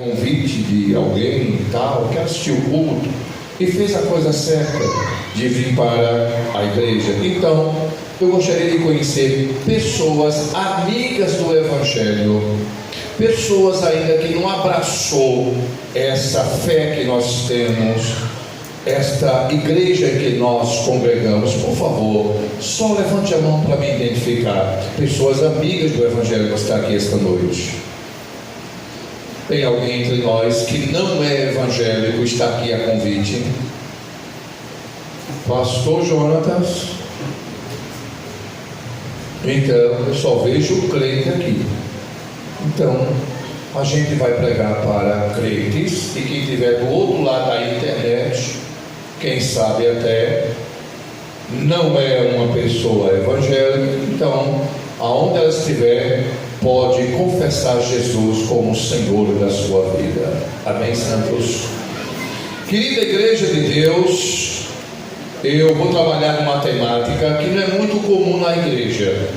convite de alguém e tal, quer assistir o culto, e fez a coisa certa de vir para a igreja. Então, eu gostaria de conhecer pessoas amigas do Evangelho, pessoas ainda que não abraçou essa fé que nós temos, esta igreja que nós congregamos. Por favor, só levante a mão para me identificar. Pessoas amigas do Evangelho que está aqui esta noite. Tem alguém entre nós que não é evangélico, está aqui a convite? Pastor Jonatas? Então, eu só vejo o crente aqui. Então, a gente vai pregar para crentes, e quem estiver do outro lado da internet, quem sabe até não é uma pessoa evangélica, então, aonde ela estiver, pode confessar Jesus como o Senhor da sua vida. Amém, santos? Querida igreja de Deus, eu vou trabalhar numa temática que não é muito comum na igreja.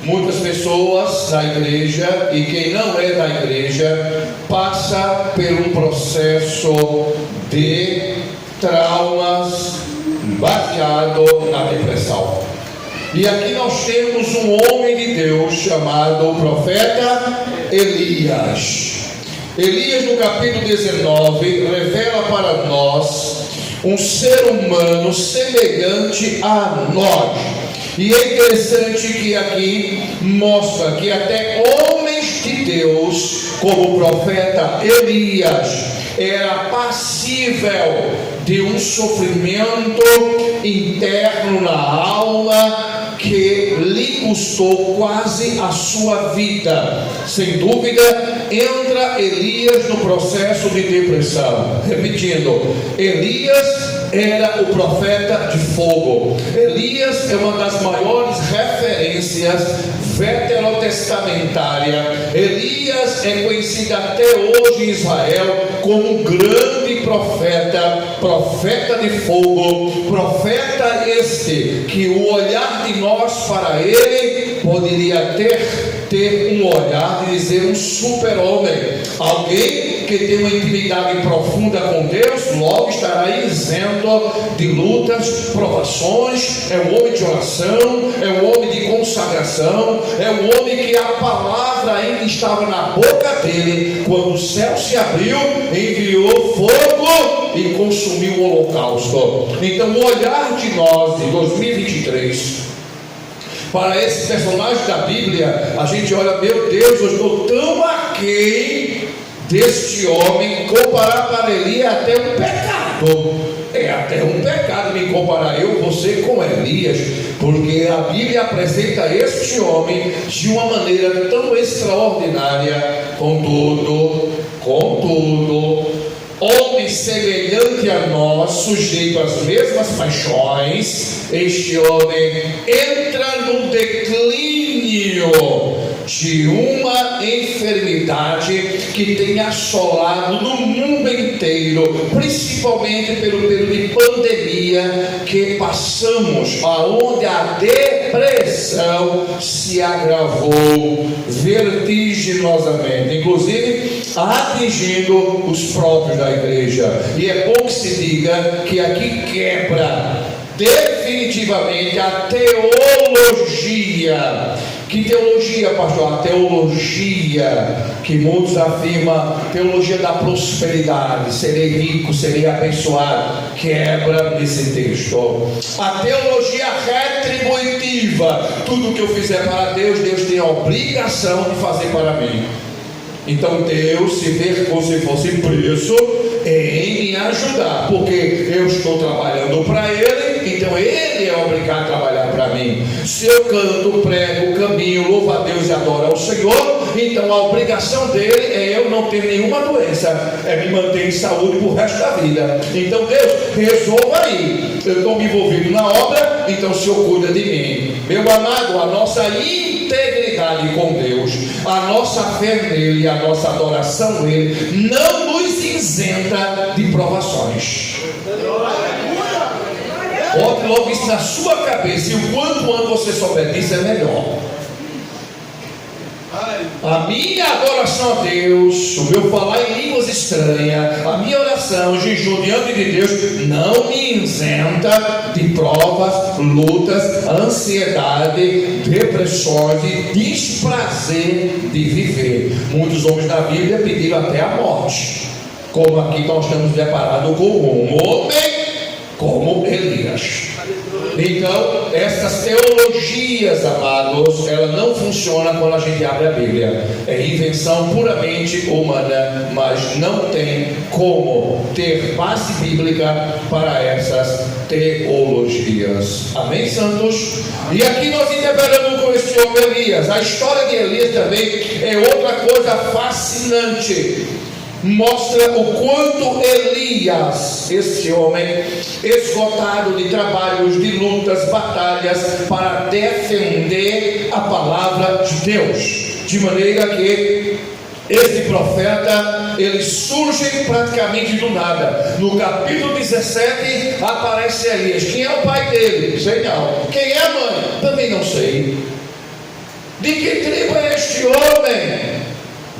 Muitas pessoas na igreja, e quem não é da igreja, passa por um processo de traumas baseado na depressão. E aqui nós temos um homem de Deus chamado profeta Elias. Elias, no capítulo 19, revela para nós um ser humano semelhante a nós. E é interessante que aqui mostra que até homens de Deus, como o profeta Elias, era passível de um sofrimento interno na alma que lhe custou quase a sua vida. Sem dúvida, entra Elias no processo de depressão. Repetindo, Elias era o profeta de fogo. Elias é uma das maiores referências veterotestamentárias. Elias é conhecido até hoje em Israel como um grande profeta, profeta de fogo, profeta este que o olhar de nós para ele poderia ter um olhar de dizer um super-homem, alguém que tem uma intimidade profunda com Deus, logo estará isento de lutas, provações. É um homem de oração, é um homem de consagração, é um homem que a palavra ainda estava na boca dele quando o céu se abriu, enviou fogo e consumiu o holocausto. Então o olhar de nós de 2023 para esse personagem da Bíblia, a gente olha, meu Deus, eu estou tão aquém deste homem. Comparar para ele é até um pecado. É até um pecado me comparar você com Elias, porque a Bíblia apresenta este homem de uma maneira tão extraordinária. Contudo, homem semelhante a nós, sujeito às mesmas paixões, este homem entra no declínio de uma enfermidade que tem assolado no mundo inteiro, principalmente pelo período de pandemia que passamos, aonde a depressão se agravou vertiginosamente, inclusive atingindo os próprios da igreja. E é bom que se diga que aqui quebra definitivamente a teologia. Que teologia, pastor? A teologia que muitos afirmam, teologia da prosperidade, serei rico, serei abençoado, quebra nesse texto. A teologia retributiva, tudo que eu fizer para Deus, Deus tem a obrigação de fazer para mim. Então Deus se vê como se fosse preso em me ajudar, porque eu estou trabalhando para Ele, então Ele é obrigado a trabalhar para mim. Se eu canto, prego, caminho, louvo a Deus e adoro ao Senhor, então a obrigação dele é eu não ter nenhuma doença, é me manter em saúde pro resto da vida. Então Deus, resolva aí, eu estou me envolvido na obra, então o Senhor cuida de mim. Meu amado, a nossa integridade com Deus, a nossa fé nele, a nossa adoração nele, não nos isenta de provações. Bote logo isso na sua cabeça, e o quanto antes você souber disso é melhor. A minha adoração a Deus, o meu falar em línguas estranhas, a minha oração, jejum diante de Deus, não me isenta de provas, lutas, ansiedade, depressões e desprazer de viver. Muitos homens da Bíblia pediram até a morte, como aqui nós estamos deparados com um homem como Elias. Então, essas teologias, amados, ela não funciona quando a gente abre a Bíblia. É invenção puramente humana, mas não tem como ter base bíblica para essas teologias. Amém, santos? E aqui nós interpretamos com este homem Elias. A história de Elias também é outra coisa fascinante. Mostra o quanto Elias, esse homem, esgotado de trabalhos, de lutas, batalhas, para defender a palavra de Deus, de maneira que esse profeta, ele surge praticamente do nada. No capítulo 17 aparece Elias. Quem é o pai dele? Sei não. Quem é a mãe? Também não sei. De que tribo é este homem?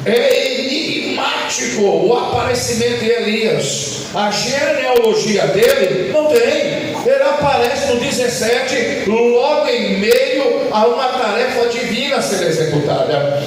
É enigmático o aparecimento de Elias. A genealogia dele não tem. Ele aparece no 17, logo em meio a uma tarefa divina a ser executada.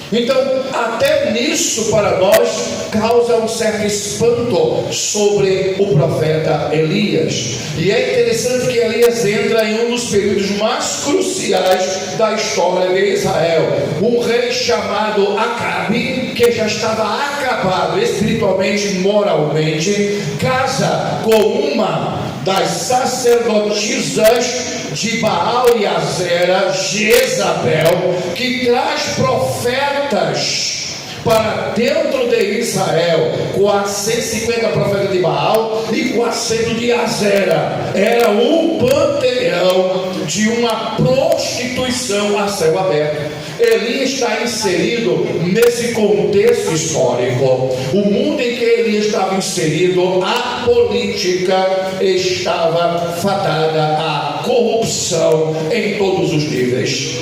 Então, até nisso para nós causa um certo espanto sobre o profeta Elias. E é interessante que Elias entra em um dos períodos mais cruciais da história de Israel. Um rei chamado Acabe, que já estava acabado espiritualmente e moralmente, casa com uma das sacerdotisas de Baal e Azera, Jezabel, que traz profetas para dentro de Israel, 450 profetas de Baal e 400 de Azera. Era um panteão de uma prostituição a céu aberto. Elias está inserido nesse contexto histórico. O mundo em que Elias estava inserido, a política estava fadada à corrupção em todos os níveis.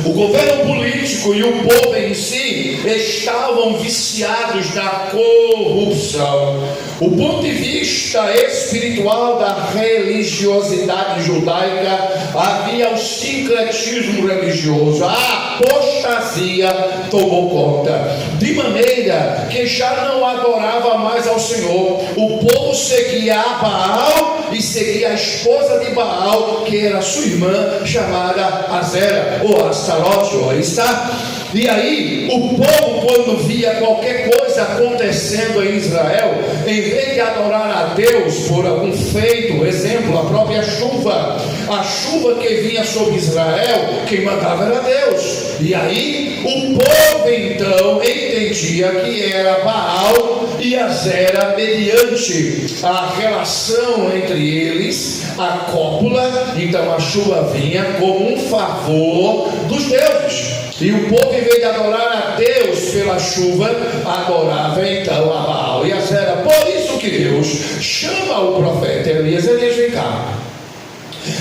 O governo político e o povo em si estavam viciados na corrupção. O ponto de vista espiritual da religiosidade judaica, havia o sincretismo religioso, a apostasia tomou conta, de maneira que já não adorava mais ao Senhor. O povo seguia a Baal e seguia a esposa de Baal, que era sua irmã, chamada Azera, ou Astarote, ou está. E aí, o povo, quando via qualquer coisa acontecendo em Israel, em vez de adorar a Deus por algum feito, exemplo, a própria chuva, a chuva que vinha sobre Israel, quem mandava era Deus. E aí, o povo então entendia que era Baal e Azera, mediante a relação entre eles, a cópula. Então a chuva vinha como um favor dos deuses. E o povo, em vez de adorar a Deus pela chuva, adorava então a Baal e Azera. Por isso que Deus chama o profeta Elias: Elias, vem cá,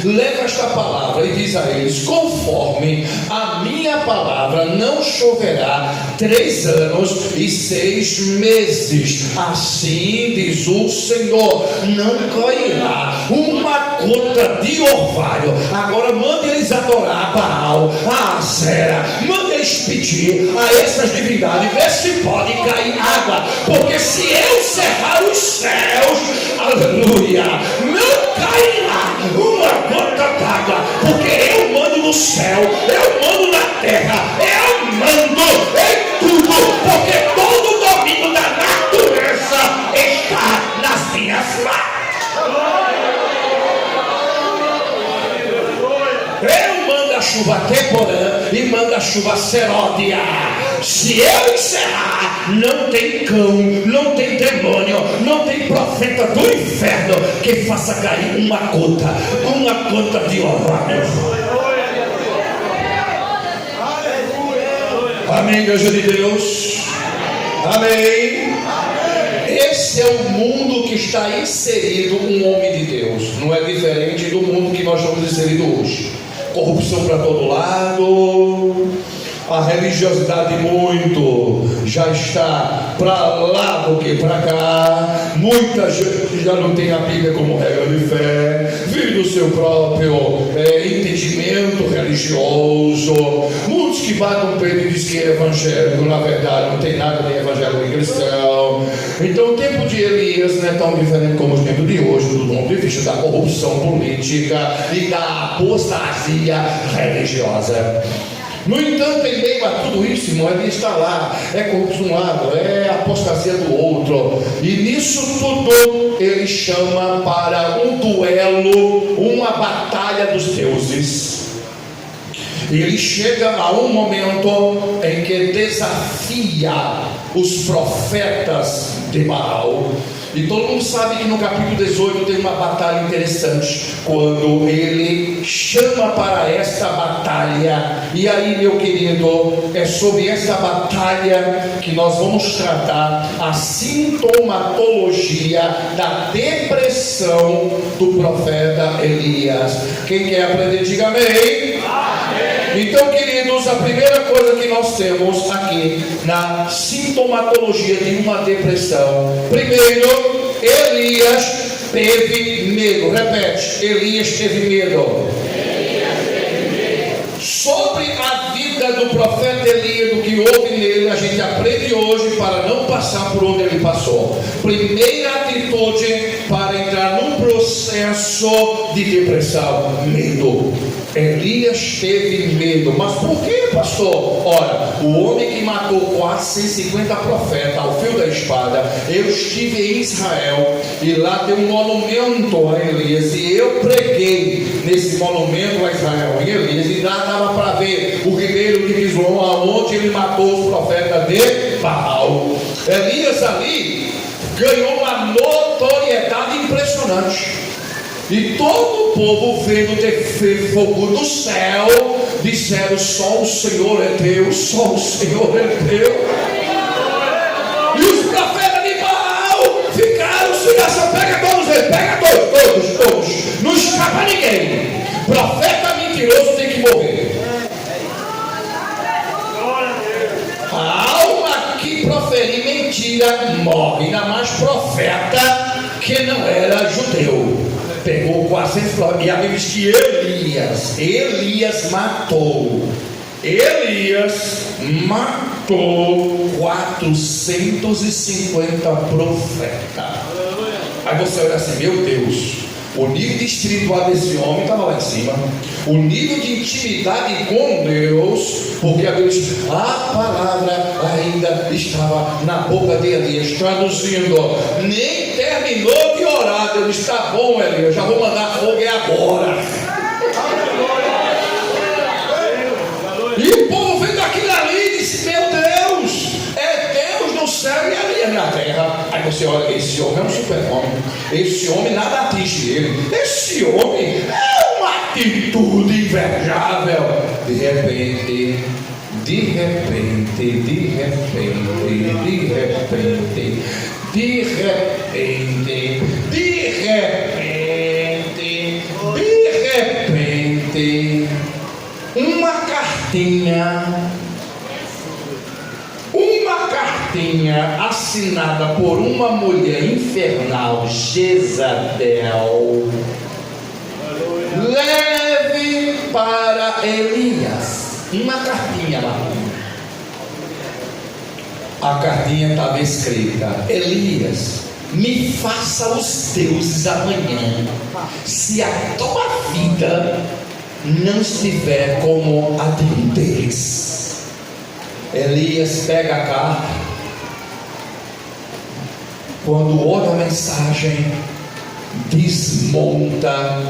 leva esta palavra e diz a eles: conforme a minha palavra, não choverá 3 anos e 6 meses, assim diz o Senhor, não cairá uma gota de orvalho. Agora mande eles adorar a Baal, a Azera, mande eles pedir a essas divindades, ver se pode cair água, porque se eu cerrar os céus, aleluia, não cairá uma gota d'água, porque eu mando no céu, eu mando na terra, eu mando em tudo, porque todo o domínio da natureza está nas minhas mãos. Eu mando a chuva temporã e mando a chuva seródia. Se eu encerrar, não tem cão, não tem demônio, não tem profeta do inferno que faça cair uma gota de orvalho. Amém, igreja de Deus. Amém. Esse é o mundo que está inserido um homem de Deus. Não é diferente do mundo que nós estamos inseridos hoje. Corrupção para todo lado, A religiosidade muito já está para lá do que para cá. Muita gente já não tem a Bíblia como regra de fé, vive do seu próprio entendimento religioso. Muitos que batem o peito e dizem que é evangélico, na verdade não tem nada de evangélico e cristão. Então o tempo de Elias não é tão diferente como o tempo de hoje, do ponto de vista da corrupção política e da apostasia religiosa. No entanto, em meio a tudo isso, irmão, ele está lá, é corrupção de um lado, é apostasia do outro, e nisso tudo ele chama para um duelo, uma batalha dos deuses. Ele chega a um momento em que desafia os profetas de Baal. E todo mundo sabe que no capítulo 18 tem uma batalha interessante, quando ele chama para esta batalha. E aí, meu querido, é sobre essa batalha que nós vamos tratar a sintomatologia da depressão do profeta Elias. Quem quer aprender, diga amém. Então, queridos, a primeira coisa que nós temos aqui na sintomatologia de uma depressão, primeiro, Elias teve medo. Repete, Elias teve medo. Sobre a vida do profeta Elias, do que houve nele, a gente aprende hoje para não passar por onde ele passou. Primeira atitude para entrar num processo de depressão: medo. Elias teve medo. Mas por que, pastor? Ora, o homem que matou quase 150 profetas ao fio da espada, eu estive em Israel e lá tem um monumento a Elias, e eu preguei nesse monumento a Israel em Elias, e lá dava para ver o ribeiro de Bison, aonde ele matou os profetas de Baal. Elias ali ganhou uma notoriedade impressionante. E todo o povo, vendo ter fogo do céu, disseram: só o Senhor é Deus, só o Senhor é Deus. E os profetas de Baal ficaram sem ação. Pega todos eles, pega todos. Não escapa ninguém. Profeta mentiroso tem que morrer. A alma que proferir mentira morre. Ainda mais profeta que não era judeu. Pegou 400 profetas. E a Bíblia diz que Elias matou 450 profetas. Aí você olha assim: meu Deus, o nível de espiritual desse homem estava lá em cima, o nível de intimidade com Deus, porque a Bíblia diz, a palavra ainda estava na boca de Elias, traduzindo, nem terminou de orar, Deus disse: está bom, Elias, eu já vou mandar fogo agora. E o povo vendo aquilo ali e disse: meu Deus, é Deus no céu e Elias na terra. Aí você olha: esse homem é um super-homem, esse homem nada atinge ele, esse homem é uma atitude invejável. De repente, uma cartinha assinada por uma mulher infernal, Jezabel, leve para Elias. Uma cartinha lá. A cartinha estava escrita: Elias, me faça os deuses amanhã, se a tua vida não estiver como a deles. Elias pega a carta, quando olha a mensagem, desmonta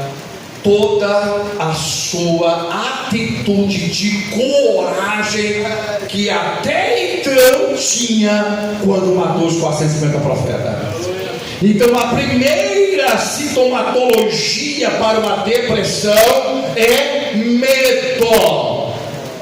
toda a sua atitude de coragem que até então tinha quando matou os 450 profetas. Então a primeira sintomatologia para uma depressão é medo.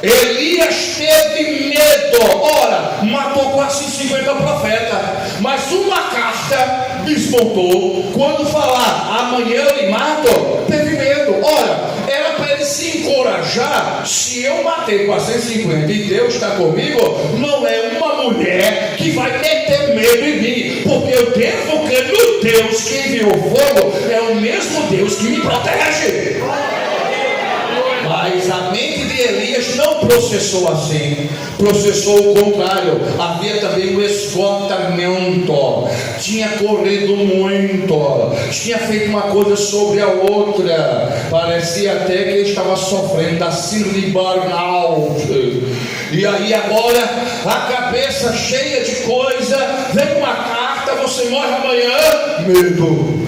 Elias teve medo. Ora, matou quase 50 profetas, mas uma carta desmontou. Quando falar amanhã eu lhe mato, teve medo. Ora, era para ele se encorajar, se eu bater 450 e Deus está comigo, não é uma mulher que vai meter medo em mim, porque eu devo crer no Deus que enviou fogo, é o mesmo Deus que me protege. Mas a mente de Elias não processou assim, processou o contrário. Havia também um esgotamento, tinha corrido muito, tinha feito uma coisa sobre a outra, parecia até que ele estava sofrendo da síndrome de burnout. E aí agora a cabeça cheia de coisa, vem uma carta, você morre amanhã, medo.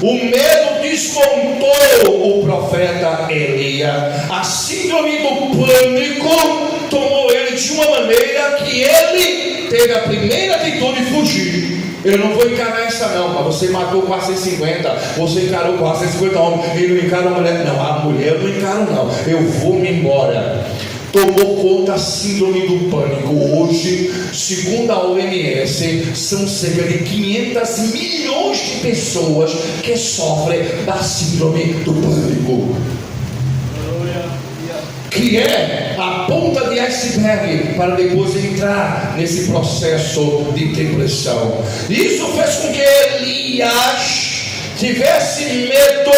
O medo desmontou o profeta Elias. A síndrome do pânico tomou ele de uma maneira que ele teve a primeira atitude de fugir. Eu não vou encarar essa não, mas você matou 450, você encarou 450 homens, ele não encara a mulher. Não, a mulher eu não encaro não, eu vou me embora. Tomou conta a síndrome do pânico. Hoje, segundo a OMS, são cerca de 500 milhões de pessoas que sofrem da síndrome do pânico, que é a ponta de iceberg para depois entrar nesse processo de depressão. Isso fez com que Elias tivesse medo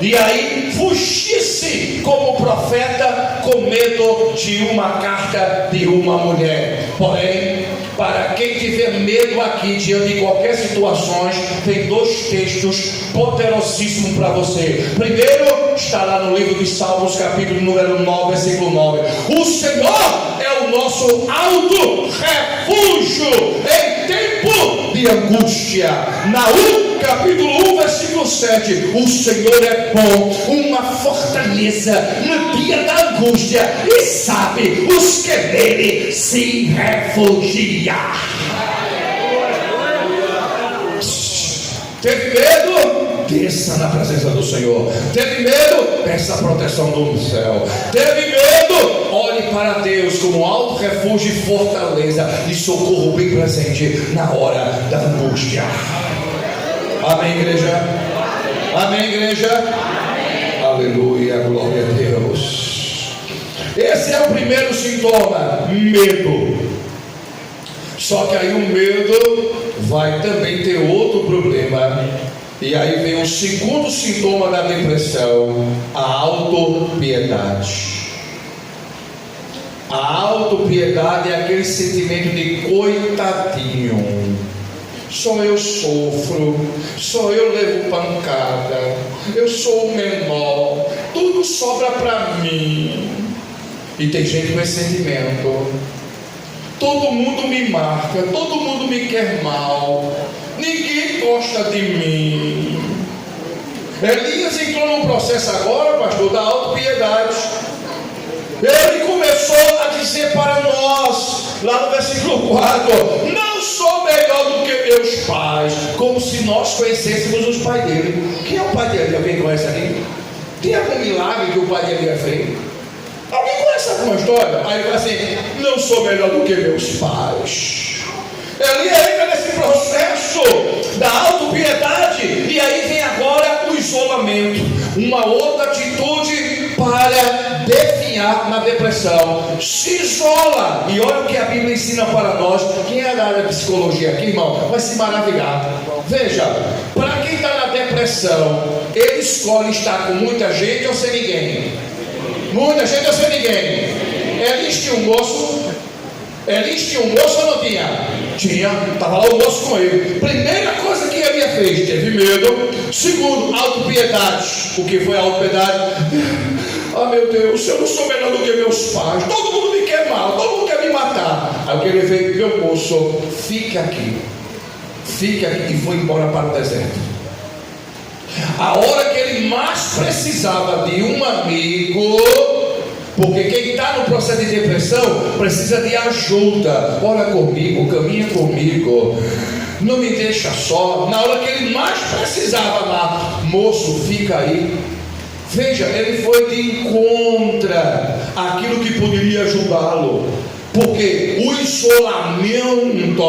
e aí fugisse como profeta com medo de uma carta de uma mulher. Porém, para quem tiver medo aqui diante de qualquer situação, tem dois textos poderosíssimos para você. Primeiro está lá no livro de Salmos, capítulo número 9, versículo 9. O Senhor é o nosso alto refúgio em tempo de angústia. Naum, capítulo 1, versículo 7. O Senhor é bom, uma fortaleza no dia da angústia, e sabe os que nele se refugiam. Teve medo? Desça na presença do Senhor. Teve medo? Peça a proteção do céu. Teve medo? Olhe para Deus como alto refúgio e fortaleza e socorro bem presente na hora da angústia. Amém, igreja? Amém, igreja? Amém. Aleluia, glória a Deus. Esse é o primeiro sintoma, medo. Só que aí o medo vai também ter outro problema. E aí vem o segundo sintoma da depressão, a autopiedade. A autopiedade é aquele sentimento de coitadinho. Só eu sofro, só eu levo pancada, eu sou o menor, tudo sobra para mim. E tem gente com esse sentimento. Todo mundo me marca, todo mundo me quer mal, ninguém gosta de mim. Elias entrou num processo agora, pastor, da autopiedade. Ele começou a dizer para nós, lá no versículo 4, não sou melhor do que meus pais, como se nós conhecêssemos os pais dele. Quem é o pai dele? Alguém conhece aqui? Tem algum milagre que o pai dele é feito? Alguém conhece alguma história? Aí ele fala assim, não sou melhor do que meus pais. Ele entra nesse processo da autopiedade, e aí vem agora o isolamento, uma outra atitude para definhar na depressão. Se isola. E olha o que a Bíblia ensina para nós. Quem é da área de psicologia aqui, irmão, vai se maravilhar. Veja, para quem está na depressão, ele escolhe estar com muita gente ou sem ninguém? Muita gente ou sem ninguém? Elias tinha um moço. Elias tinha um moço ou não tinha? Tinha, estava lá o moço com ele. Primeira coisa que Elias fez, teve medo. Segundo, autopiedade. O que foi a autopiedade? Ah, meu Deus, eu não sou melhor do que meus pais, todo mundo me quer mal, todo mundo quer me matar. Aí o que ele fez? Meu moço, fique aqui, e foi embora para o deserto. A hora que ele mais precisava de um amigo, porque quem está no processo de depressão precisa de ajuda. Ora comigo, caminha comigo, não me deixa só. Na hora que ele mais precisava lá, moço, fica aí. Veja, ele foi de encontro àquilo que poderia ajudá-lo, porque o isolamento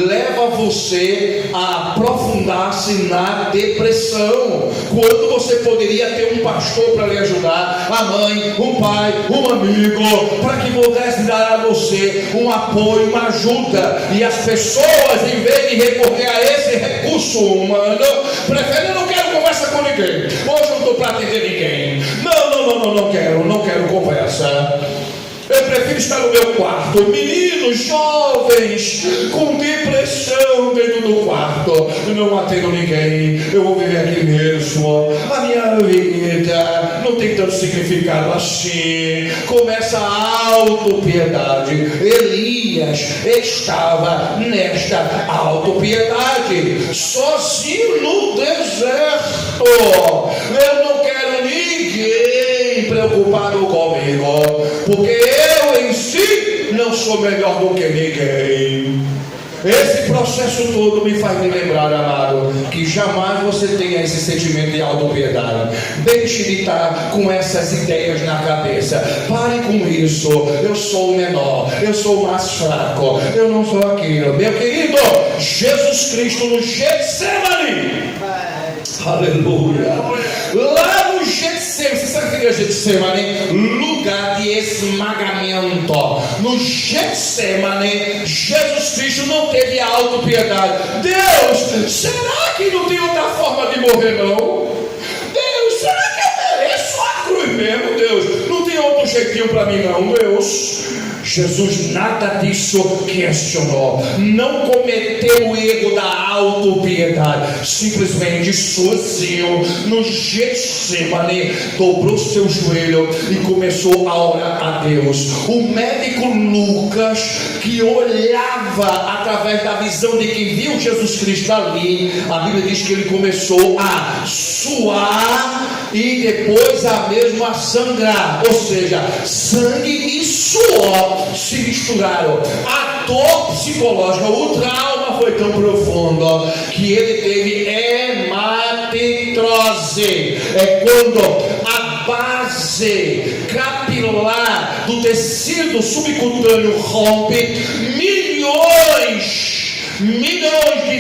leva você a aprofundar ajudasse na depressão, quando você poderia ter um pastor para lhe ajudar, a mãe, um pai, um amigo, para que pudesse dar a você um apoio, uma ajuda. E as pessoas, em vez de recorrer a esse recurso humano, preferem: não quero conversa com ninguém, hoje não estou para atender ninguém, não quero conversa, eu prefiro estar no meu quarto. Meninos jovens com depressão dentro do quarto: não atendo ninguém, eu vou viver aqui mesmo, a minha vida não tem tanto significado assim. Começa a autopiedade. Elias estava nesta autopiedade, sozinho no deserto. Eu não quero ninguém preocupado comigo, porque eu em si não sou melhor do que ninguém. Esse processo todo me faz me lembrar, amado, que jamais você tenha esse sentimento de autopiedade. Deixe de estar com essas ideias na cabeça. Pare com isso. Eu sou o menor, eu sou o mais fraco, eu não sou aquilo. Meu querido, Jesus Cristo no Getsemane, aleluia, lá no Getsemane, você sabe o que é Getsemane? Lugar de esmagamento. No Getsemane, Jesus Cristo não teve a autopiedade. Deus, será que não tem outra forma de morrer não? Deus, será que eu mereço a cruz mesmo? Deus, não tem outro jeitinho para mim não, Deus? Jesus nada disso questionou, não cometeu o erro da autopiedade, simplesmente sozinho no Getsemane dobrou seu joelho e começou a orar a Deus. O médico Lucas, que olhava através da visão de quem viu Jesus Cristo ali, a Bíblia diz que ele começou a suar e depois a mesmo a sangrar, ou seja, sangue e suor se misturaram. A dor psicológica, o trauma foi tão profundo que ele teve hematitrose. É quando a base capilar do tecido subcutâneo rompe, milhões de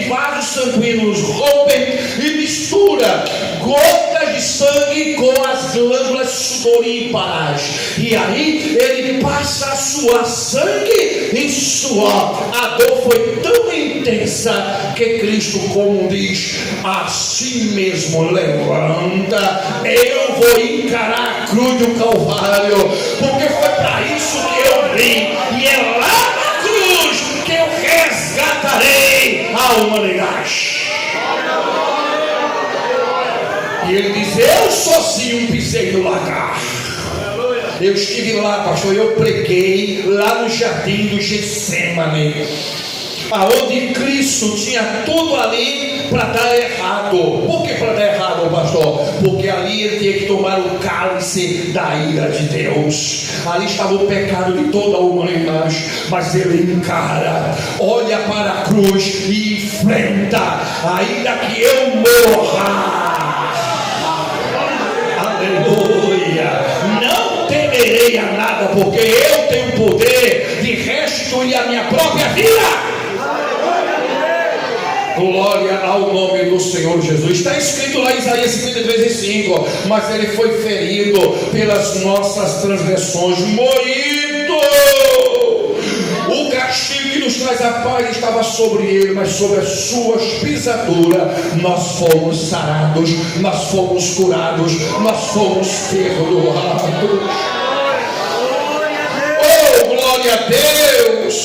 vasos sanguíneos rompem e mistura gotas de sangue com as glândulas sudoríparas, e aí ele passa a suar sangue e suor. A dor foi tão intensa que Cristo, como diz, assim mesmo levanta, eu vou encarar a cruz do Calvário, porque foi para isso que eu vim, e é lá na cruz que eu resgatarei a humanidade. E ele diz: eu sozinho pisei no lagar. Eu estive lá, pastor, eu preguei lá no jardim do Getsemane, aonde Cristo tinha tudo ali para dar errado. Por que para dar errado, pastor? Porque ali ele tinha que tomar o cálice da ira de Deus. Ali estava o pecado de toda a humanidade, mas ele encara, olha para a cruz e enfrenta, ainda que eu morra. Aleluia! Não temerei a nada, porque eu tenho o poder de restituir a minha própria vida. Glória ao nome do Senhor Jesus. Está escrito lá em Isaías 53:5: mas ele foi ferido pelas nossas transgressões, moído. O castigo que nos traz a paz estava sobre ele, mas sobre as suas pisaduras nós fomos sarados, nós fomos curados, nós fomos perdoados. Oh, glória a Deus!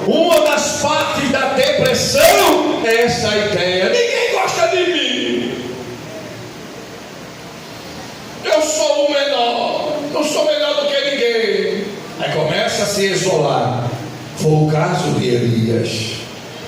Uma das partes da depressão é essa ideia: ninguém gosta de mim, eu sou o menor, não sou melhor do que ninguém. Aí começa a se isolar. Foi o caso de Elias,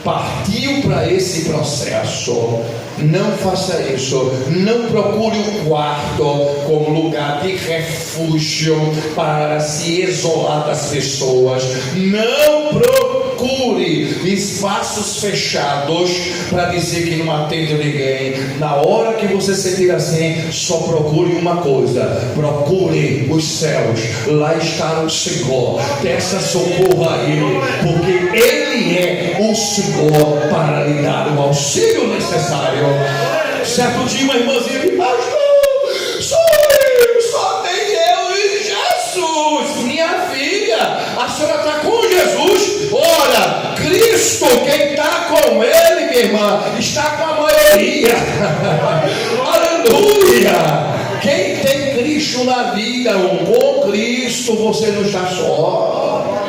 partiu para esse processo. Não faça isso. Não procure o quarto como lugar de refúgio para se isolar das pessoas. Não procure espaços fechados para dizer que não atende ninguém. Na hora que você sentir assim, só procure uma coisa: procure os céus. Lá está o Senhor. Peça socorro a Ele, porque Ele é o Senhor para lhe dar o auxílio necessário. Certo dia uma irmãzinha me pastor, só tem eu e Jesus. Minha filha, a senhora está com Jesus? Ora, Cristo, quem está com ele, minha irmã, está com a maioria. Aleluia. Quem tem Cristo na vida, com Cristo você não está só.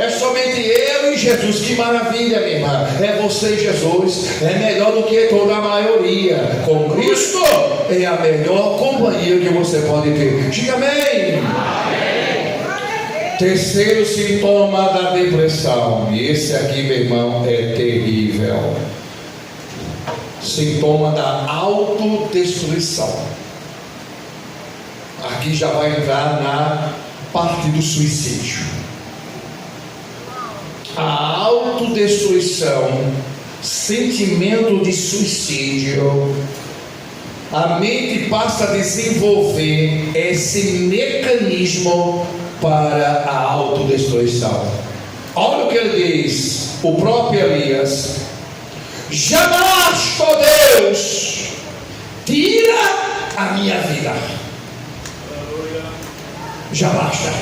É somente eu e Jesus. Que maravilha, minha irmã. É você e Jesus. É melhor do que toda a maioria. Com Cristo é a melhor companhia que você pode ter. Diga amém. Terceiro sintoma da depressão. E esse aqui, meu irmão, é terrível. Sintoma da autodestruição. Aqui já vai entrar na parte do suicídio. A autodestruição, sentimento de suicídio, a mente passa a desenvolver esse mecanismo para a autodestruição. Olha o que ele diz, o próprio Elias: jamais, ó Deus, tira a minha vida. Já basta.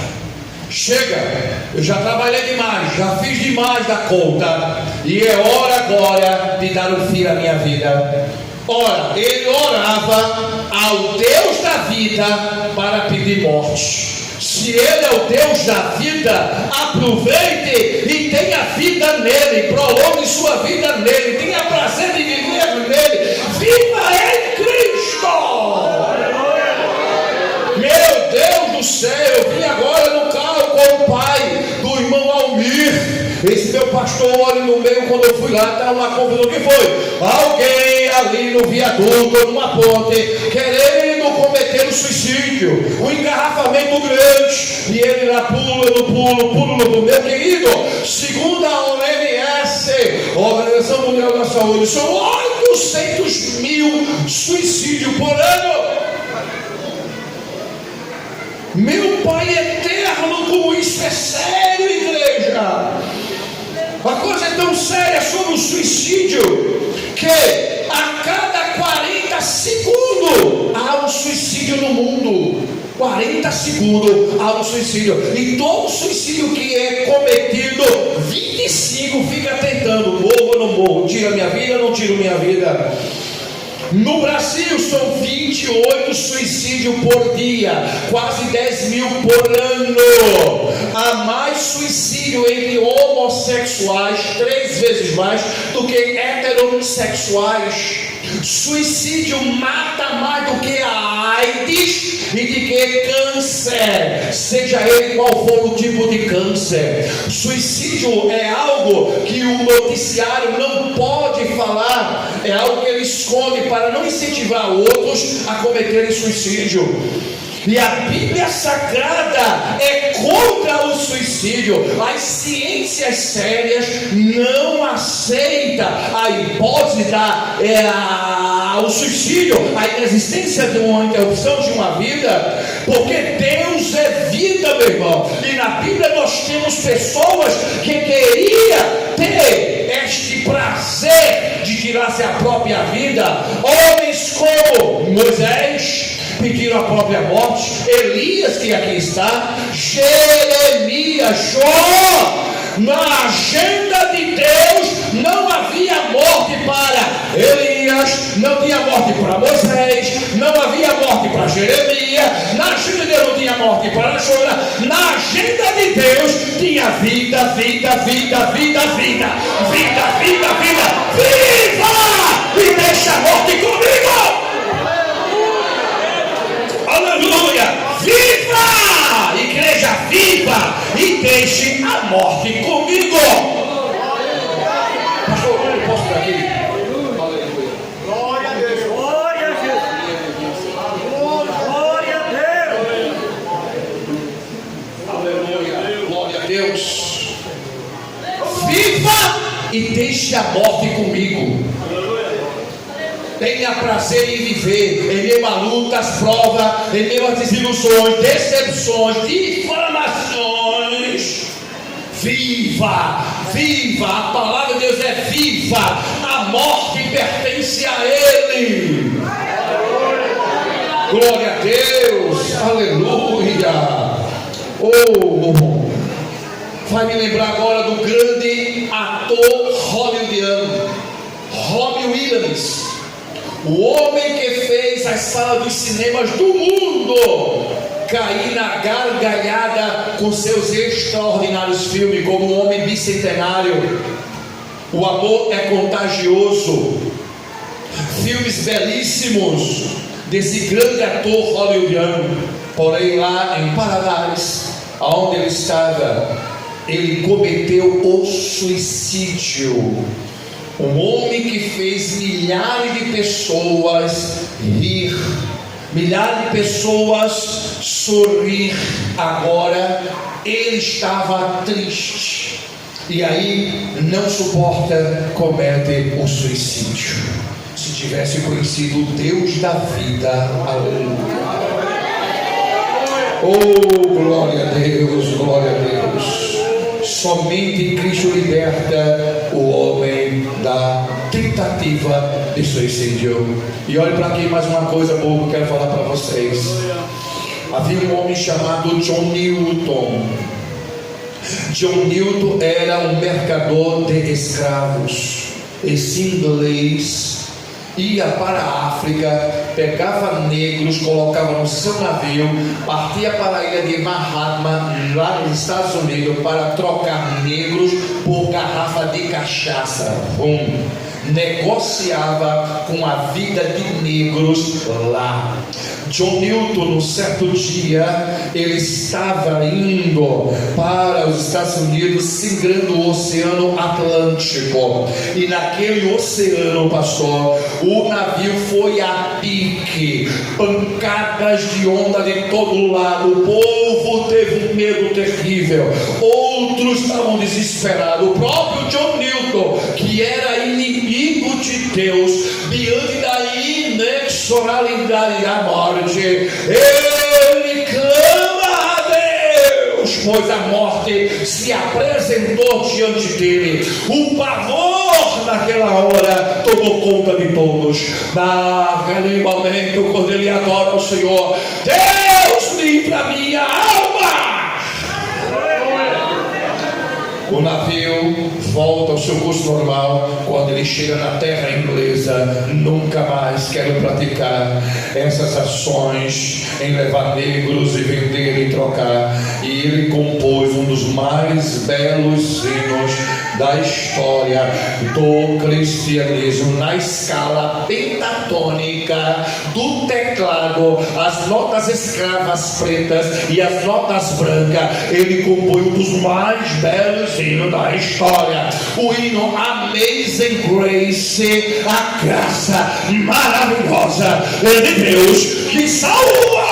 Chega, eu já trabalhei demais, já fiz demais da conta, e é hora agora de dar um fim à minha vida. Ora, ele orava ao Deus da vida para pedir morte. Se ele é o Deus da vida, aproveite e tenha vida nele, prolongue sua vida nele, tenha prazer de viver nele, viva em Cristo. Meu Deus do céu, eu vim agora no carro com o pai do irmão Almir. Esse meu pastor, olha no meio, quando eu fui lá, estava uma confusão. O que foi? Alguém ali no viaduto, numa ponte, querendo cometer um suicídio, um engarrafamento grande, e ele lá pula no pulo. Meu querido, segundo a OMS, Organização Mundial da Saúde, são 800 mil suicídios por ano. Meu Pai eterno, como isso é sério, igreja. A coisa é tão séria sobre o suicídio que a cada 40 segundos há um suicídio no mundo. 40 segundos há um suicídio. E todo suicídio que é cometido, 25 fica tentando: morro ou não morro? Tira minha vida ou não tiro minha vida? No Brasil são 28 suicídios por dia, quase 10 mil por ano. Há mais suicídio entre homossexuais, 3 vezes mais do que heterossexuais. Suicídio mata mais do que a AIDS e de que câncer, seja ele qual for o tipo de câncer. Suicídio é algo que o noticiário não pode falar, é algo que ele esconde para não incentivar outros a cometerem suicídio. E a Bíblia Sagrada é contra o suicídio. As ciências sérias não aceitam a hipótese o suicídio, a inexistência de uma interrupção de uma vida, porque Deus é vida, meu irmão. E na Bíblia nós temos pessoas que queriam ter este prazer de tirar-se a própria vida. Homens como Moisés pediram a própria morte, Elias, que aqui está, Jeremias, Jó. Na agenda de Deus não havia morte para Elias, não tinha morte para Moisés, não havia morte para Jeremias, na agenda de Deus não tinha morte para Jona, na agenda de Deus tinha vida, vida, vida, vida, vida, vida, vida, vida, viva e deixa a morte comigo. Aleluia! Viva! Igreja viva! E deixe a morte comigo! Pastor, eu posso estar aqui? Aleluia! Glória a Deus! Glória a Deus! Glória a Deus! Aleluia! Glória a Deus! Viva! E deixe a morte comigo! Tenha prazer em viver, em meio a lutas, provas, em meio a desilusões, decepções, difamações. Viva, viva. A palavra Deus é viva, a morte pertence a Ele. Glória a Deus, aleluia. Oh, vai me lembrar agora do grande ator hollywoodiano, Robin Williams, o homem que fez as salas dos cinemas do mundo cair na gargalhada com seus extraordinários filmes, como O Homem Bicentenário, O Amor é Contagioso, filmes belíssimos desse grande ator hollywoodiano. Porém, lá em Paradise, onde ele estava, ele cometeu o suicídio. Um homem que fez milhares de pessoas rir, milhares de pessoas sorrir. Agora ele estava triste, e aí não suporta, comete o suicídio. Se tivesse conhecido o Deus da vida, aleluia. Oh, glória a Deus, glória a Deus. Somente Cristo liberta o homem da tentativa de suicídio. E olhe para aqui mais uma coisa boa que eu quero falar para vocês. Havia um homem chamado John Newton. John Newton era um mercador de escravos. Esse inglês ia para a África, pegava negros, colocava no seu navio, partia para a ilha de Mahatma, lá nos Estados Unidos, para trocar negros por garrafa de cachaça. Negociava com a vida de negros lá. John Newton, num certo dia, ele estava indo para os Estados Unidos, singrando o Oceano Atlântico, e naquele oceano, pastor, o navio foi a pique, pancadas de onda de todo lado, o povo teve um medo terrível, outros estavam desesperados. O próprio John Newton, que era inimigo de Deus, diante da inexorabilidade da morte, ele clama a Deus, pois a morte se apresentou diante dele. O pavor naquela hora tomou conta de todos. Naquele momento, quando ele adora o Senhor, Deus livra a minha alma. O navio volta ao seu curso normal. Quando ele chega na terra inglesa, nunca mais quero praticar essas ações em levar negros e vender e trocar. E ele compôs um dos mais belos hinos da história do cristianismo, na escala pentatônica do teclado, as notas escravas pretas e as notas brancas. Ele compõe um dos mais belos hinos da história, o hino Amazing Grace, a graça maravilhosa de Deus que salva.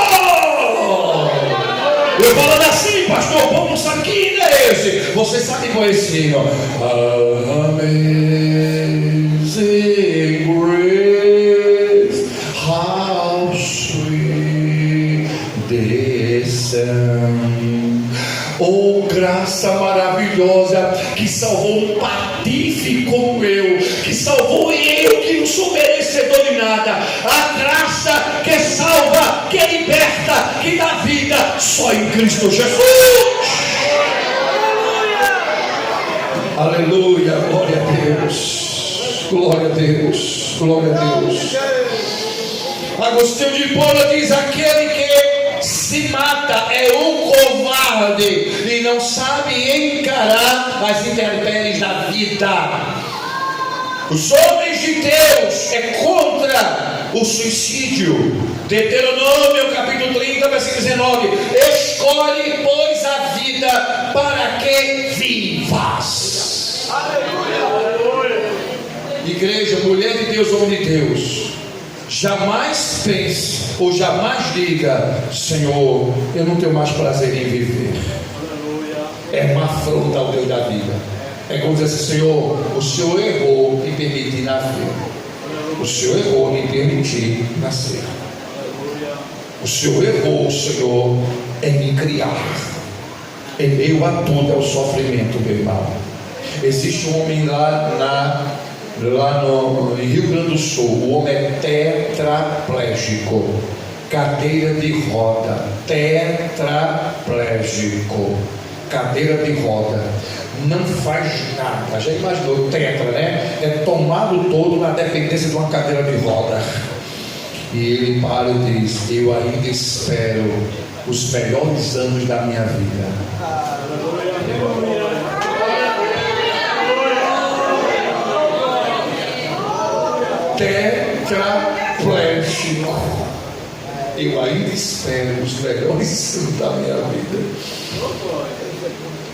Eu falando assim, pastor, como isso aqui não é esse? Você sabe qual é esse hino? Amazing Grace, how sweet the sound. Oh, graça maravilhosa que salvou um patife como eu, que salvou eu que não sou merecedor de nada. A graça que salva, que liberta, que dá vida, só em Cristo Jesus. Aleluia, glória a Deus, glória a Deus, glória a Deus. Agostinho de Hipona diz: aquele que se mata é um covarde e não sabe encarar as intempéries da vida. Os homens de Deus é contra o suicídio. Deuteronômio capítulo 30, versículo 19: escolhe, pois, a vida para que vivas. Aleluia. Igreja, mulher de Deus, homem de Deus, jamais pense ou jamais diga: Senhor, eu não tenho mais prazer em viver. É uma afronta ao Deus da vida. É como dizer assim: Senhor, o Senhor errou em permitir nascer. O Senhor errou em permitir nascer. O Senhor errou, Senhor, em me criar. Em meio a tudo é o sofrimento, meu irmão. Existe um homem lá no Rio Grande do Sul, o homem é tetraplégico, cadeira de roda, tetraplégico, cadeira de roda, não faz nada. Já imaginou tetra, né? É tomado todo na dependência de uma cadeira de roda. E ele para e diz: eu ainda espero os melhores anos da minha vida. Tetraplégico, eu ainda espero os melhores anos da minha vida.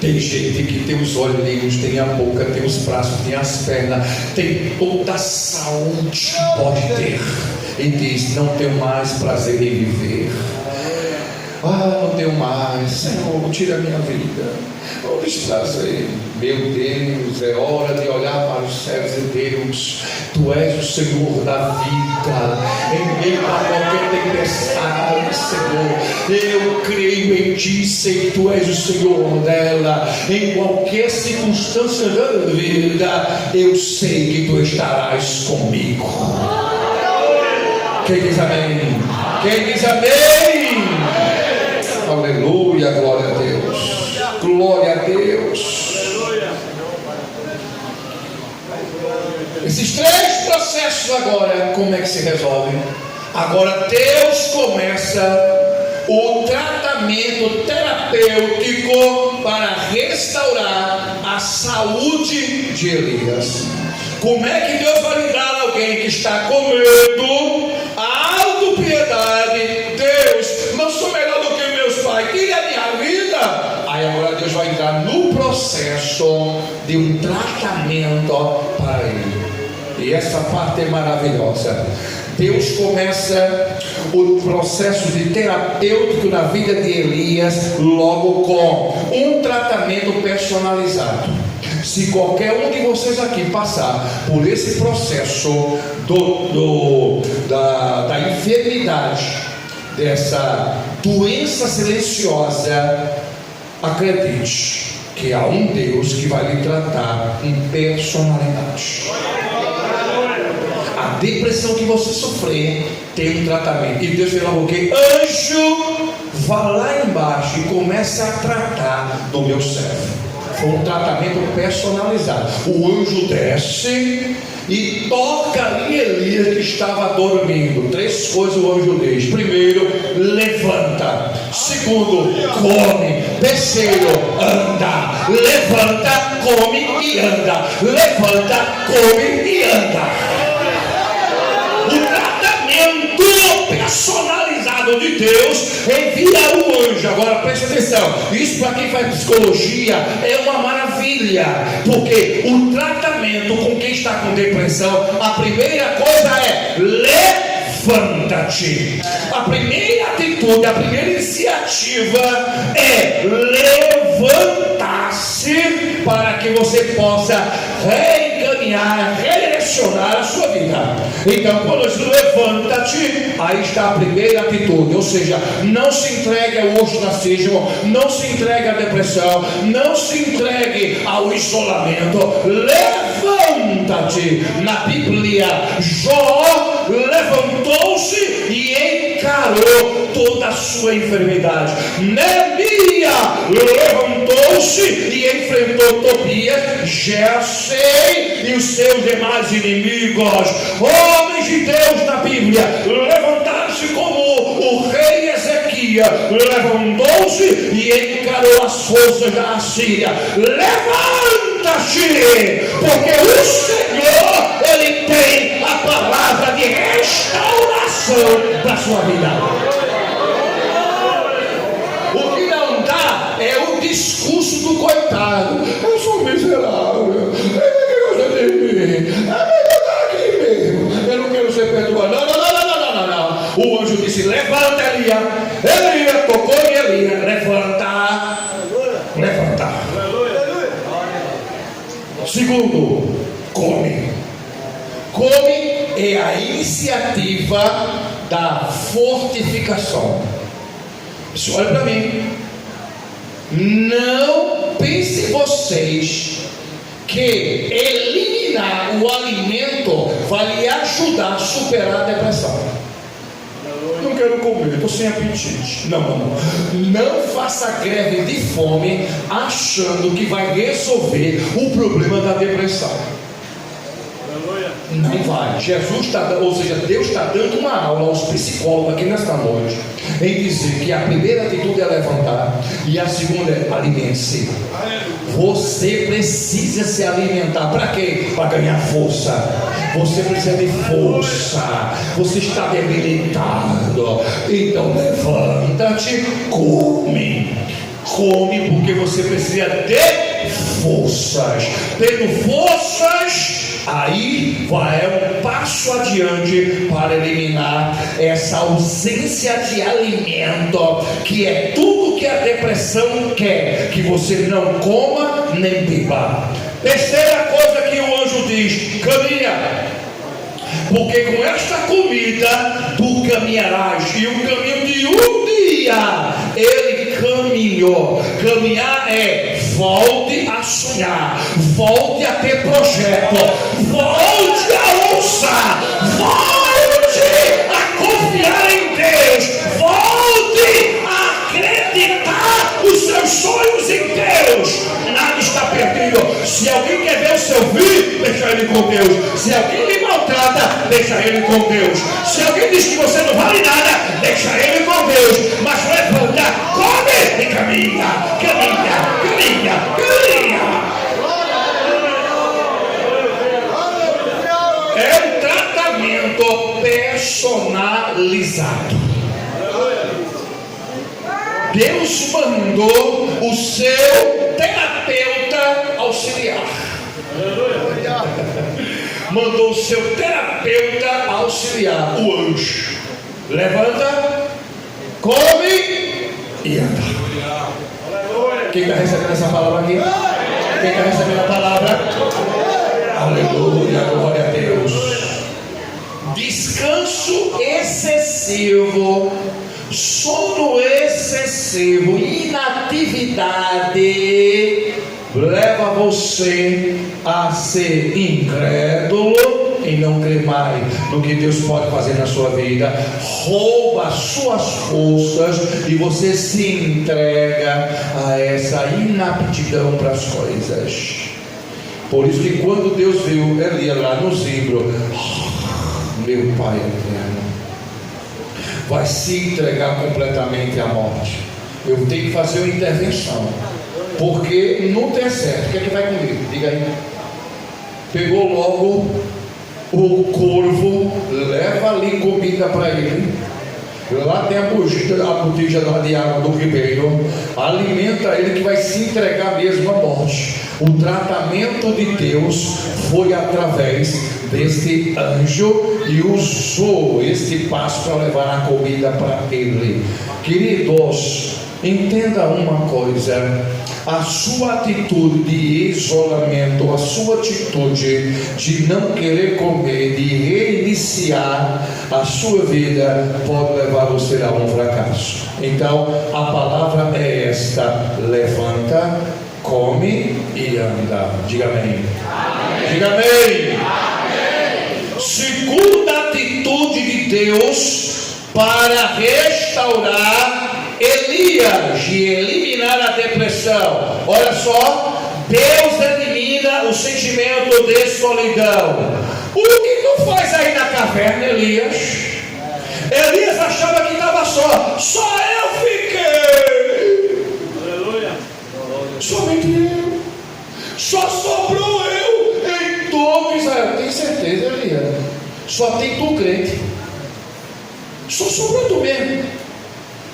Tem gente que tem os olhinhos, tem a boca, tem os braços, tem as pernas, tem toda a saúde que pode ter, e diz: não tenho mais prazer em viver. Não tenho mais, Senhor, tira a minha vida. Vou desprazer. Meu Deus, é hora de olhar para os céus e Deus, Tu és o Senhor da vida. Em meio a qualquer tempestade, Senhor, eu creio em Ti, sei que Tu és o Senhor dela. Em qualquer circunstância da vida, eu sei que Tu estarás comigo. Quem diz amém? Quem diz amém? Aleluia, glória a Deus, glória a Deus. Esses três processos agora, como é que se resolvem? Agora Deus começa o tratamento terapêutico para restaurar a saúde de Elias. Como é que Deus vai livrar alguém que está com medo, a autopiedade? Deus, não sou melhor do que meus pais, tire a minha vida. Aí agora Deus vai entrar no processo de um tratamento para ele. E essa parte é maravilhosa. Deus começa o processo de terapêutico na vida de Elias logo com um tratamento personalizado. Se qualquer um de vocês aqui passar por esse processo da enfermidade, dessa doença silenciosa, acredite que há um Deus que vai lhe tratar com personalidade. A depressão que você sofrer tem um tratamento. E Deus fez logo que anjo, vá lá embaixo e comece a tratar do meu servo. Foi um tratamento personalizado. O anjo desce e toca ali Elias, que estava dormindo. Três coisas o anjo diz: primeiro, levanta. Segundo, come. Terceiro, anda. Levanta, come e anda. Levanta, come e anda. O tratamento personalizado de Deus envia o anjo. Agora preste atenção, isso para quem faz psicologia é uma maravilha, porque o tratamento com quem está com depressão, a primeira coisa é levanta-te. A primeira atitude, a primeira iniciativa é levantar-se, para que você possa reencaminhar, redirecionar a sua vida. Então, quando eu digo levanta-te, aí está a primeira atitude. Ou seja, não se entregue ao ostracismo, não se entregue à depressão, não se entregue ao isolamento. Levanta-te. Na Bíblia, Jó levantou-se e encarou toda a sua enfermidade. Neemias levantou-se e enfrentou Tobias, Gesem e os seus demais inimigos. Homens de Deus na Bíblia levantaram-se, como o rei Ezequias levantou-se e encarou as forças da Assíria. Levanta-te, porque o Senhor, Ele tem a palavra de restauração para a sua vida. O que não dá é o discurso do coitado. Eu sou miserável, ninguém gosta de mim, é melhor estar aqui mesmo, eu não quero ser perdoado. Não. O anjo disse: levanta, Elias. Elias tocou em Elias: levanta. Segundo, come é a iniciativa da fortificação. Olha para mim. Não pense vocês que eliminar o alimento vai lhe ajudar a superar a depressão. Não quero comer, estou sem apetite. Não faça greve de fome achando que vai resolver o problema da depressão. Não vai. Jesus está, ou seja, Deus está dando uma aula aos psicólogos aqui nesta noite, em dizer que a primeira atitude é levantar e a segunda é alimente-se. Você precisa se alimentar. Para quê? Para ganhar força. Você precisa de força. Você está debilitado. Então levanta-te, come. Come, porque você precisa de forças. Tendo forças, aí vai um passo adiante para eliminar essa ausência de alimento, que é tudo que a depressão quer, que você não coma nem beba. Terceira coisa que o anjo diz: caminha, porque com esta comida tu caminharás. E o caminho de um dia ele caminhou. Caminhar é volte a sonhar, volte a ter projeto, volte a ousar, volte a confiar em Deus, volte a acreditar os seus sonhos em Deus. Nada está perdido. Se alguém quer ver o seu fim, deixa ele com Deus. Se alguém lhe maltrata, deixa ele com Deus. Se alguém diz que você não vale nada, deixa ele com Deus. Mas levanta, come e caminha, caminha, caminha, caminha. É um tratamento personalizado. Deus mandou o seu terapeuta auxiliar. Mandou o seu terapeuta auxiliar, o anjo. Levanta, come e anda. Quem está recebendo essa palavra aqui? Quem está recebendo a palavra? Aleluia, glória a Deus. Descanso excessivo, sono excessivo, inatividade leva você a ser incrédulo e não crer mais no que Deus pode fazer na sua vida. Rouba as suas forças e você se entrega a essa inaptidão para as coisas. Por isso que quando Deus viu Elias lá no zimbro, meu Pai eterno, vai se entregar completamente à morte. Eu tenho que fazer uma intervenção, porque não tem certo. O que é que vai comigo? Diga aí. Pegou logo o corvo, leva ali comida para ele. Lá tem a botija de água do ribeiro. Alimenta ele, que vai se entregar mesmo à morte. O tratamento de Deus foi através deste anjo e usou este passo para levar a comida para ele. Queridos, entenda uma coisa: a sua atitude de isolamento, a sua atitude de não querer comer, de reiniciar a sua vida, pode levar você a um fracasso. Então a palavra é esta: levanta, come e anda. Diga amém. Amém. Diga amém. Amém. Segunda atitude de Deus para restaurar Elias e eliminar a depressão. Olha só, Deus elimina o sentimento de solidão. O que tu faz aí na caverna, Elias? Elias achava que estava só eu fiquei. Aleluia. Somente eu. Só sobrou eu em todo Israel. Tem certeza, Elias? Só tem tu crente. Só sobrou tu mesmo.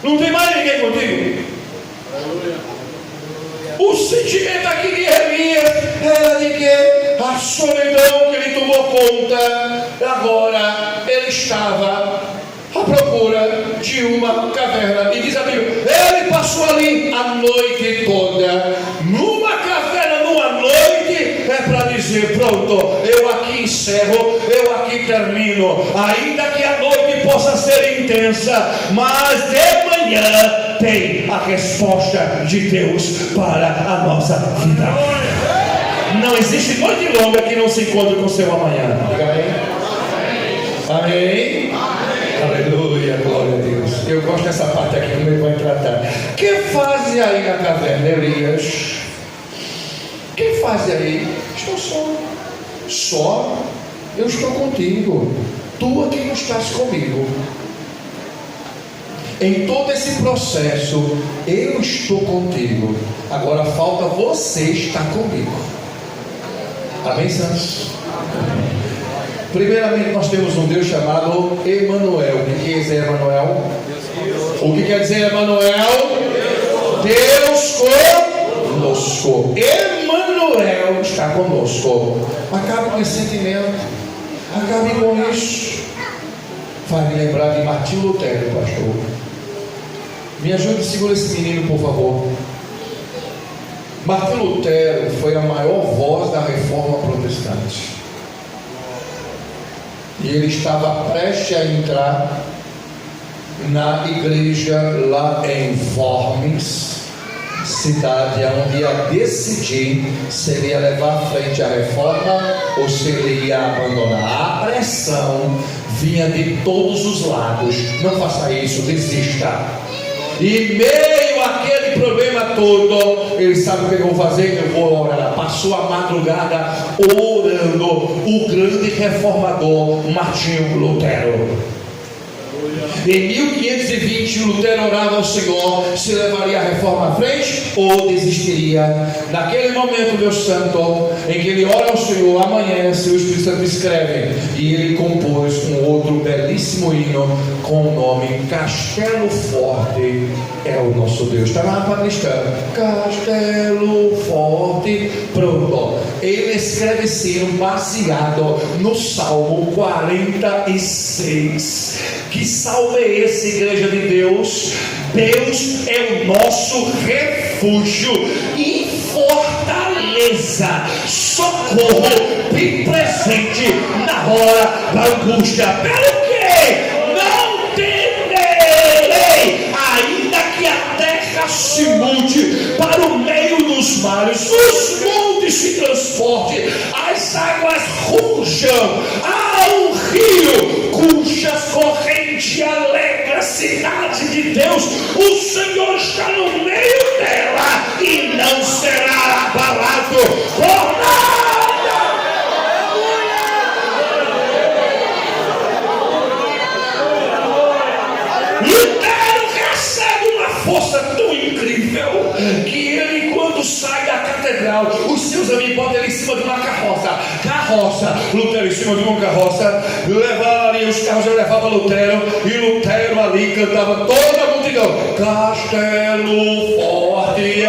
Não tem mais ninguém contigo. Aleluia. O sentimento aqui de Elias era de que a solidão que ele tomou conta. Agora ele estava à procura de uma caverna. E diz a Bíblia, ele passou ali a noite toda. Numa caverna, numa noite, é para dizer: pronto, eu aqui encerro, eu aqui termino. Ainda que a noite possa ser intensa, mas de manhã tem a resposta de Deus para a nossa vida. Não existe noite longa que não se encontre com o seu amanhã. Diga amém. Amém. Aleluia, glória a Deus. Eu gosto dessa parte aqui, como ele vai tratar. Que faz aí na caverna, Elias? Que faz aí? Estou só. Só? Eu estou contigo. Tu aqui não estás comigo. Em todo esse processo, eu estou contigo. Agora falta você estar comigo. Amém, santos? Primeiramente, nós temos um Deus chamado Emanuel. O que quer dizer Emanuel? O que quer dizer Emanuel? Deus conosco. Emanuel está conosco. Acabe com esse sentimento. Acabe com isso. Vai me lembrar de Martinho Lutero, pastor. Me ajude, segura esse menino, por favor. Martinho Lutero foi a maior voz da reforma protestante. E ele estava prestes a entrar na igreja lá em Worms, cidade onde ia decidir se ele ia levar à frente a reforma ou se ele ia abandonar. A pressão vinha de todos os lados. Não faça isso, desista. E meio àquele problema todo, ele sabe o que eu vou fazer? Eu vou orar. Passou a madrugada orando o grande reformador Martinho Lutero. Em 1520, Lutero orava ao Senhor se levaria a reforma à frente ou desistiria. Naquele momento, meu santo, em que ele ora ao Senhor, amanhece, o Espírito Santo escreve, e ele compôs um outro belíssimo hino com o nome Castelo Forte é o nosso Deus. Está na Padre Cristã. Castelo Forte. Pronto. Ele escreve esse hino baseado no Salmo 46. Que salmo é esse, igreja de Deus? Deus é o nosso refúgio e fortaleza, socorro bem presente na hora da angústia. Pelo que não temerei, ainda que a terra se mude para o meio dos mares, os montes se transportem, as águas rujam, há um rio cujas correntes alegra a cidade de Deus. O Senhor está no meio dela e não será abalado por nada. Lutero recebe uma força tão incrível que ele, quando sai da catedral, os seus amigos botam ele em cima de uma carroça. Lutero em cima de uma carroça, levaria os carros, levava Lutero, e Lutero ali cantava toda a multidão, Castelo Forte. E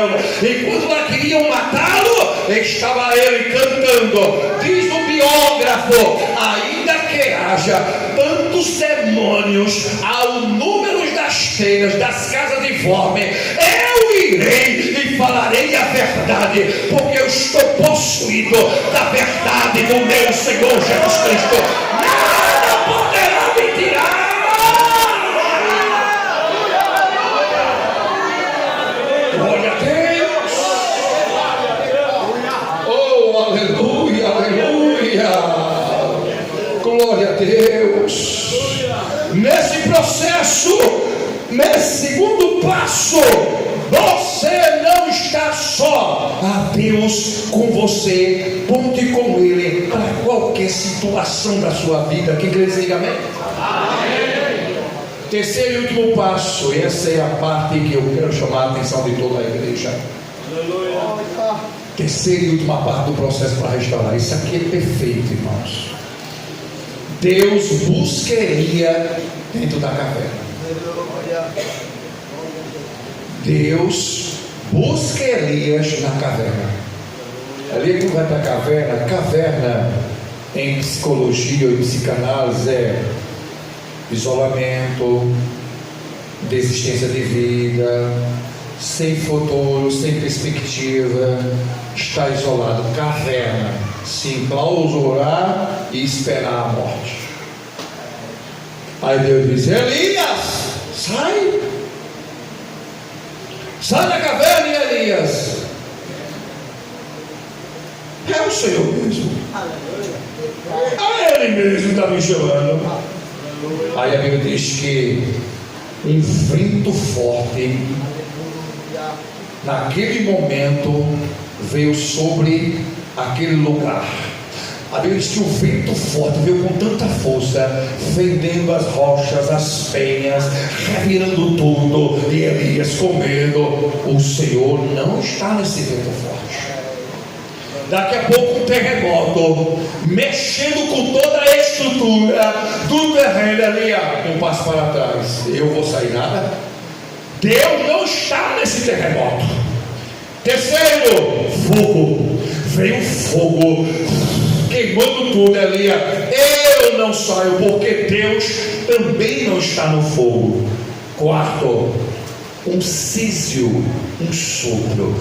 quando lá queriam matá-lo, estava ele cantando. Diz o biógrafo, ainda que haja tantos demônios ao número das telhas das casas de forma, eu irei e falarei a verdade, porque eu estou possuído da verdade do meu Senhor Jesus Cristo. Nada poderá me tirar. Glória a Deus. Oh, aleluia, aleluia. Glória a Deus. Nesse processo, nesse segundo passo, você não está só. Há Deus com você. Conte com Ele para qualquer situação da sua vida. Que igreja diga amém? Amém. Terceiro e último passo. Essa é a parte que eu quero chamar a atenção de toda a igreja. Aleluia. Terceira e última parte do processo para restaurar. Isso aqui é perfeito, irmãos. Deus buscaria dentro da caverna. Deus busca Elias na caverna. Ali que vai para a caverna em psicologia e psicanálise é isolamento, desistência de vida, sem futuro, sem perspectiva, está isolado. Caverna, se enclausurar e esperar a morte. Aí Deus diz: Elias, sai! Sai da caverna, Elias. É o Senhor mesmo. Ele mesmo está me chamando. Aí a Bíblia diz que um vento forte naquele momento veio sobre aquele lugar. A Bíblia diz que o vento forte veio com tanta força, fendendo as rochas, as penhas, revirando tudo, e Elias com medo. O Senhor não está nesse vento forte. Daqui a pouco um terremoto, mexendo com toda a estrutura do terreno ali, um passo para trás. Eu vou sair nada? Deus não está nesse terremoto. Terceiro, fogo. Veio fogo, queimando tudo ali. Eu não saio, porque Deus também não está no fogo. Quarto, um sísio, um sopro.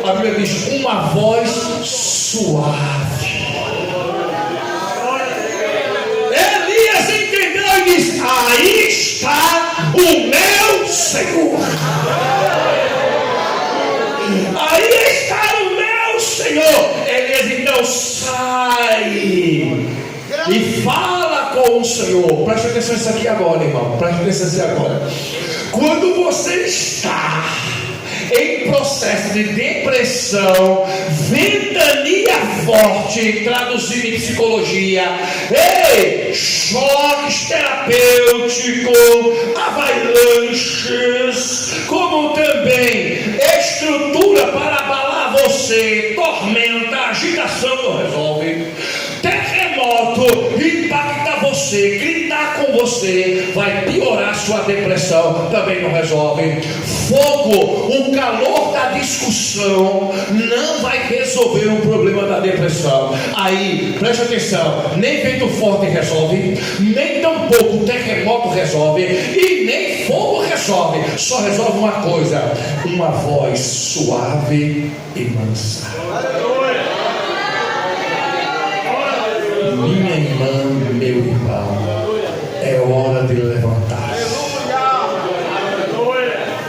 A Bíblia diz uma voz suave. Elias entendeu e disse: aí está o meu Senhor. Aí está o meu Senhor. Elias então sai e fala com o Senhor. Preste atenção nisso aqui agora, irmão. Preste atenção nisso agora. Quando você está em processo de depressão, ventania forte, traduzido em psicologia, choques terapêuticos, avalanches, como também estrutura para abalar você, tormenta, agitação não resolve, terremoto impacta você, gritar com você, vai piorar sua depressão, também não resolve. Fogo, o calor da discussão não vai resolver o problema da depressão. Aí, preste atenção, nem vento forte resolve, nem tampouco terremoto resolve, e nem fogo resolve. Só resolve uma coisa: uma voz suave e mansa. Minha irmã, meu irmão, é hora de levantar-se.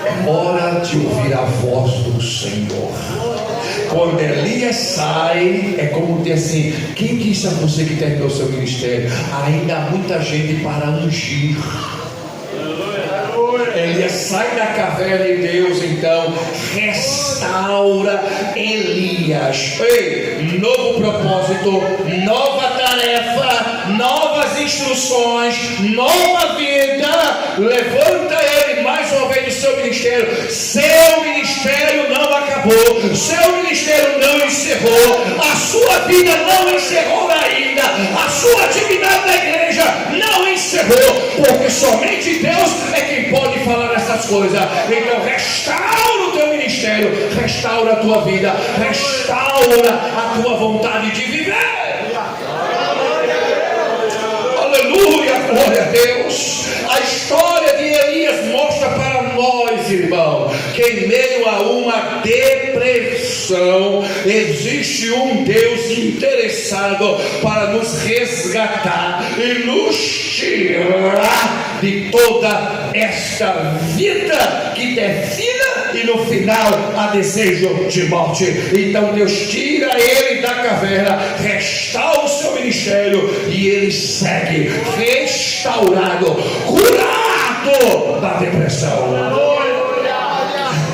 É hora de ouvir a voz do Senhor. Quando Elias sai, é como dizer assim: quem disse a você que terminou o seu ministério? Ainda há muita gente para ungir. Elias sai da caverna e Deus então restaura Elias. Ei, novo propósito, nova tarefa, novas instruções, nova vida. Levanta ele mais uma vez do seu ministério. Seu ministério não acabou, seu ministério não encerrou, a sua vida não encerrou ainda, a sua atividade na igreja não encerrou, porque somente Deus é quem pode falar essas coisas. Então restaura o teu ministério, restaura a tua vida, restaura a tua vontade de viver. Aleluia, glória a Deus. A história de Elias mostra para nós, irmão, que em meio a uma depressão existe um Deus interessado para nos resgatar e nos tirar de toda esta vida que defina e no final há desejo de morte. Então Deus tira ele da caverna, restaura o seu ministério e ele segue restaurado, curado da depressão.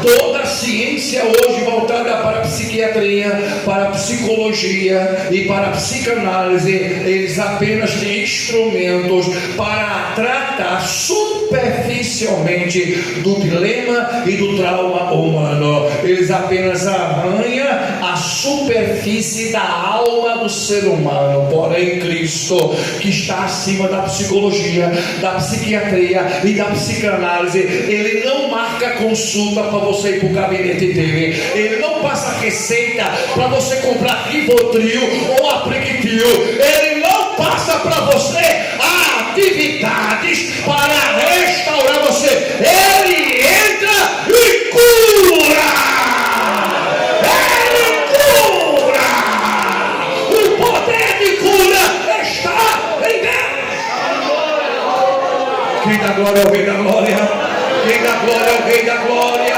Toda a ciência hoje voltada para a psiquiatria, para a psicologia e para a psicanálise, eles apenas têm instrumentos para tratar superficialmente do dilema e do trauma humano. Eles apenas arranham a superfície da alma do ser humano. Porém, Cristo, que está acima da psicologia, da psiquiatria e da psicanálise, ele não marca consulta para você ir para o gabinete dele, ele não passa receita para você comprar Rivotril ou Apliquetil, ele não passa para você atividades para restaurar você, ele entra e cura. O poder de cura está em Deus. Quem está glória é o Rei da glória. Rei da glória é o Rei da glória.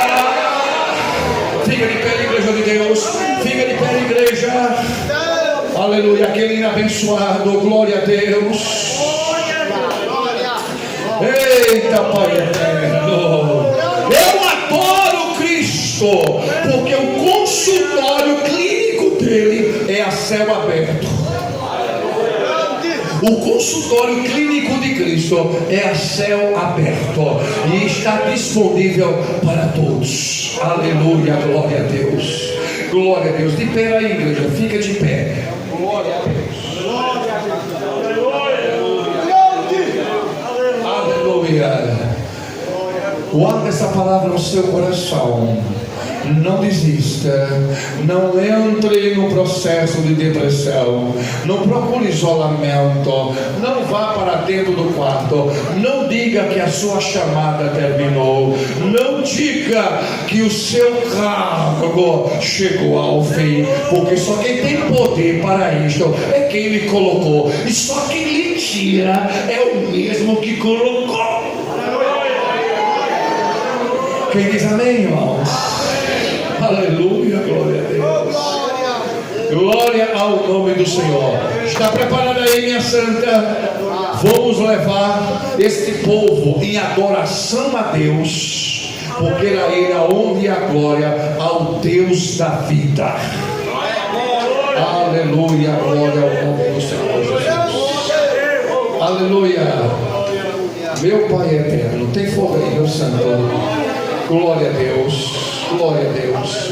Fica de pé, igreja de Deus. Fica de pé, igreja. Aleluia. Aquele abençoado. Glória a Deus. Eita, Pai eterno. Eu adoro Cristo, porque o consultório clínico dele é a céu aberto. O consultório clínico de Cristo é a céu aberto e está disponível para todos. Aleluia, glória a Deus. Glória a Deus. De pé aí, igreja, fica de pé. Glória a Deus. Aleluia. Guarda essa palavra no seu coração. Não desista. Não entre no processo de depressão. Não procure isolamento. Não vá para dentro do quarto. Não diga que a sua chamada terminou. Não diga que o seu cargo chegou ao fim. Porque só quem tem poder para isto é quem lhe colocou. E só quem lhe tira é o mesmo que colocou. Quem diz amém, irmãos? Aleluia, glória a Deus. Glória ao nome do Senhor. Está preparada aí, minha santa? Vamos levar este povo em adoração a Deus, porque a Ele a honra e a glória ao Deus da vida. Aleluia, glória ao nome do Senhor Jesus. Aleluia. Meu Pai eterno, tem fogo aí, meu santo. Glória a Deus, glória a Deus.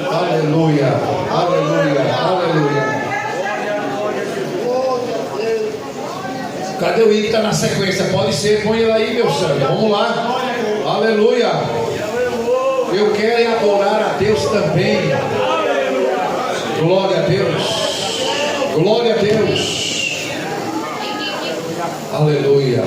Aleluia, aleluia, aleluia. Cadê o I que está na sequência? Pode ser, põe ele aí, meu santo. Vamos lá. Aleluia. Eu quero adorar a Deus também. Glória a Deus. Glória a Deus. Aleluia.